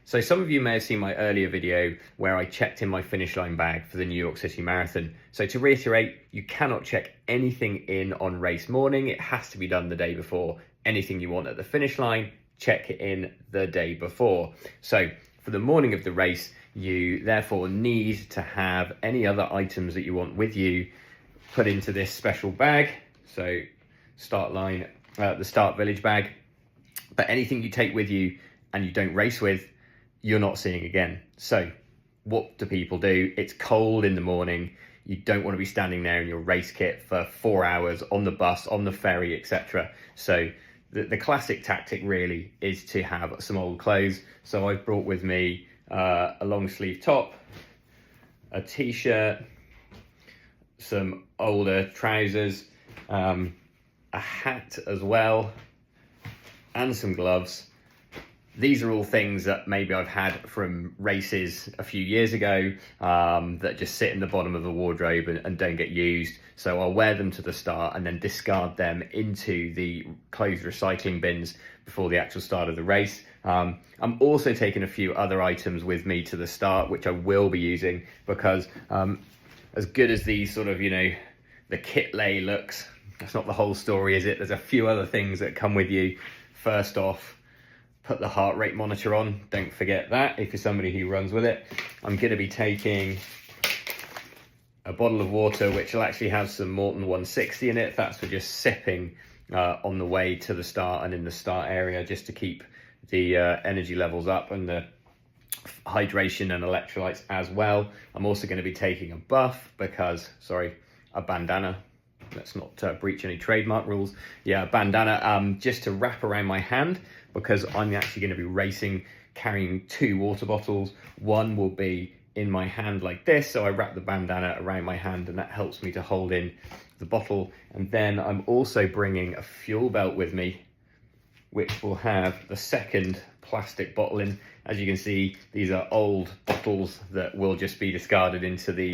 So some of you may have seen my earlier video where I checked in my finish line bag for the New York City Marathon. So to reiterate, you cannot check anything in on race morning. It has to be done the day before. Anything you want at the finish line, check it in the day before. So for the morning of the race, you therefore need to have any other items that you want with you put into this special bag. So start line, the start village bag, but anything you take with you and you don't race with, you're not seeing again. So what do people do? It's cold in the morning. You don't want to be standing there in your race kit for 4 hours on the bus, on the ferry, etc. So the classic tactic really is to have some old clothes. So I've brought with me a long sleeve top, a t-shirt, some older trousers, a hat as well, and some gloves. These are all things that maybe I've had from races a few years ago that just sit in the bottom of the wardrobe and don't get used. So I'll wear them to the start and then discard them into the clothes recycling bins before the actual start of the race. I'm also taking a few other items with me to the start, which I will be using because as good as these sort of, the kit lay looks, that's not the whole story, is it? There's a few other things that come with you. First off, put the heart rate monitor on. Don't forget that if you're somebody who runs with it. I'm going to be taking a bottle of water, which will actually have some Morton 160 in it. That's for just sipping on the way to the start and in the start area, just to keep the energy levels up and the hydration and electrolytes as well. I'm also going to be taking a buff because, a bandana. Let's not breach any trademark rules. Yeah, a bandana just to wrap around my hand because I'm actually going to be racing carrying 2 water bottles. One will be in my hand like this, so I wrap the bandana around my hand and that helps me to hold in the bottle. And then I'm also bringing a fuel belt with me, which will have the second plastic bottle in. As you can see, these are old bottles that will just be discarded into the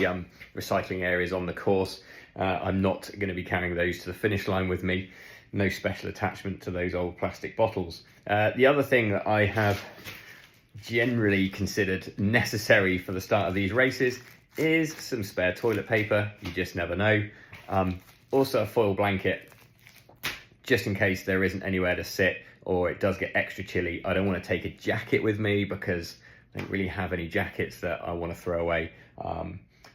recycling areas on the course. I'm not going to be carrying those to the finish line with me. No special attachment to those old plastic bottles. The other thing that I have generally considered necessary for the start of these races is some spare toilet paper. You just never know. Also a foil blanket, just in case there isn't anywhere to sit or it does get extra chilly. I don't want to take a jacket with me because I don't really have any jackets that I want to throw away.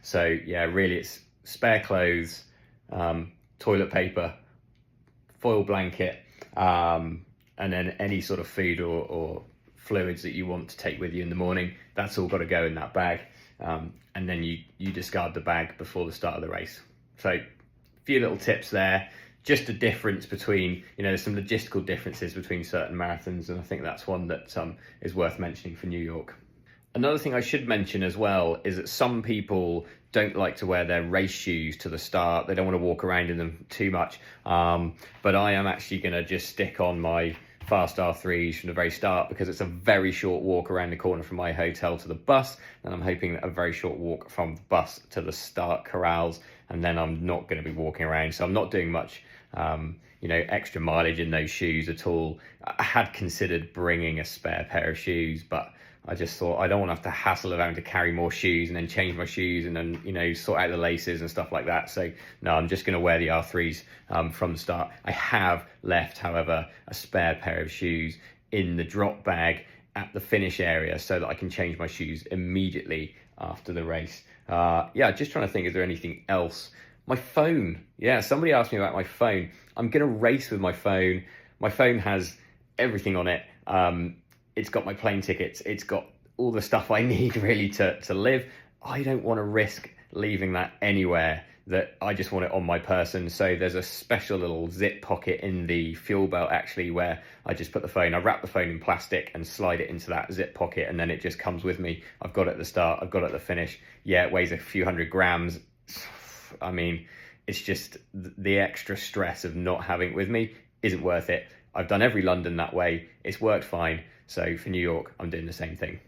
So yeah, really it's spare clothes, toilet paper, foil blanket, and then any sort of food or fluids that you want to take with you in the morning. That's all got to go in that bag. And then you discard the bag before the start of the race. So a few little tips there. Just a difference between, there's some logistical differences between certain marathons, and I think that's one that is worth mentioning for New York. Another thing I should mention as well is that some people don't like to wear their race shoes to the start. They don't want to walk around in them too much. But I am actually going to just stick on my Fast R3s from the very start because it's a very short walk around the corner from my hotel to the bus. And I'm hoping a very short walk from the bus to the start corrals. And then I'm not going to be walking around. So I'm not doing much extra mileage in those shoes at all. I had considered bringing a spare pair of shoes, but I just thought I don't want to have to hassle around to carry more shoes and then change my shoes and then, sort out the laces and stuff like that. So no, I'm just going to wear the R3s from the start. I have left, however, a spare pair of shoes in the drop bag at the finish area so that I can change my shoes immediately after the race. Just trying to think, is there anything else? My phone. Yeah, somebody asked me about my phone. I'm going to race with my phone. My phone has everything on it. It's got my plane tickets. It's got all the stuff I need really to live. I don't want to risk leaving that anywhere. That I just want it on my person. So there's a special little zip pocket in the fuel belt actually where I just put the phone, I wrap the phone in plastic and slide it into that zip pocket and then it just comes with me. I've got it at the start, I've got it at the finish. Yeah, it weighs a few hundred grams. I mean, it's just the extra stress of not having it with me isn't worth it. I've done every London that way. It's worked fine. So for New York, I'm doing the same thing.